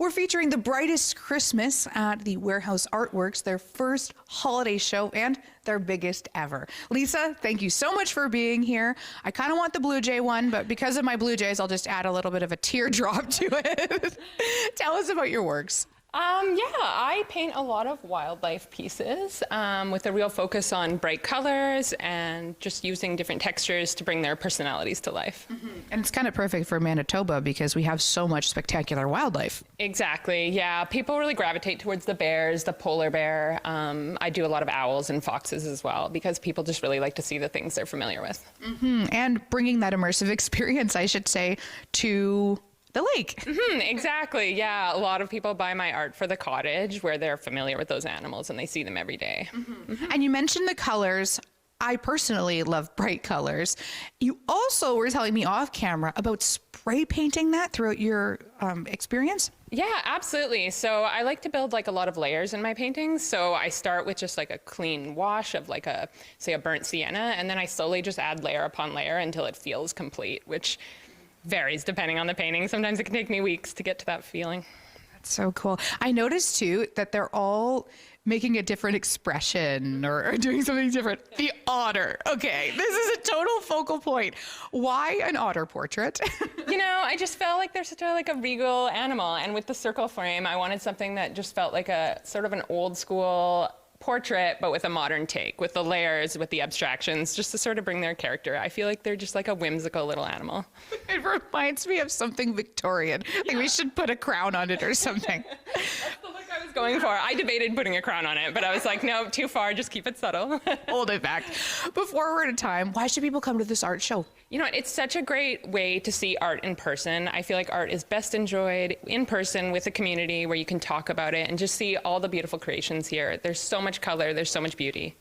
We're featuring the brightest Christmas at the Warehouse Artworks, their first holiday show and their biggest ever. Lisa, thank you so much for being here. I kind of want the Blue Jay one, but because of my Blue Jays, I'll just add a little bit of a teardrop to it. Tell us about your works. Yeah, I paint a lot of wildlife pieces with a real focus on bright colors and just using different textures to bring their personalities to life. And it's kind of perfect for Manitoba because we have so much spectacular wildlife. Exactly, yeah. People really gravitate towards the bears, the polar bear. I do a lot of owls and foxes as well because people just really like to see the things they're familiar with. And bringing that immersive experience, I should say, to the lake. Exactly, yeah. A lot of people buy my art for the cottage where they're familiar with those animals and they see them every day. And you mentioned the colors. I personally love bright colors. You also were telling me off camera about spray painting that throughout your experience. Yeah, absolutely. So I like to build like a lot of layers in my paintings. So I start with just like a clean wash of like a, say, a burnt sienna, and then I slowly just add layer upon layer until it feels complete, which varies depending on the painting. Sometimes it can take me weeks to get to that feeling. That's so cool. I noticed too that they're all making a different expression or doing something different. The otter. Okay, this is a total focal point. Why an otter portrait? You know, I just felt like they're such a like a regal animal, and with the circle frame, I wanted something that just felt like a sort of an old school portrait, but with a modern take, with the layers, with the abstractions, just to sort of bring their character. I feel like they're just like a whimsical little animal. It reminds me of something Victorian. Like we should put a crown on it or something. That's the look I was going for. I debated putting a crown on it, but I was like, no, too far, just keep it subtle. Hold it back. Before we're out of time, why should people come to this art show? You know what, it's such a great way to see art in person. I feel like art is best enjoyed in person with a community where you can talk about it and just see all the beautiful creations here. There's so much color, there's so much beauty.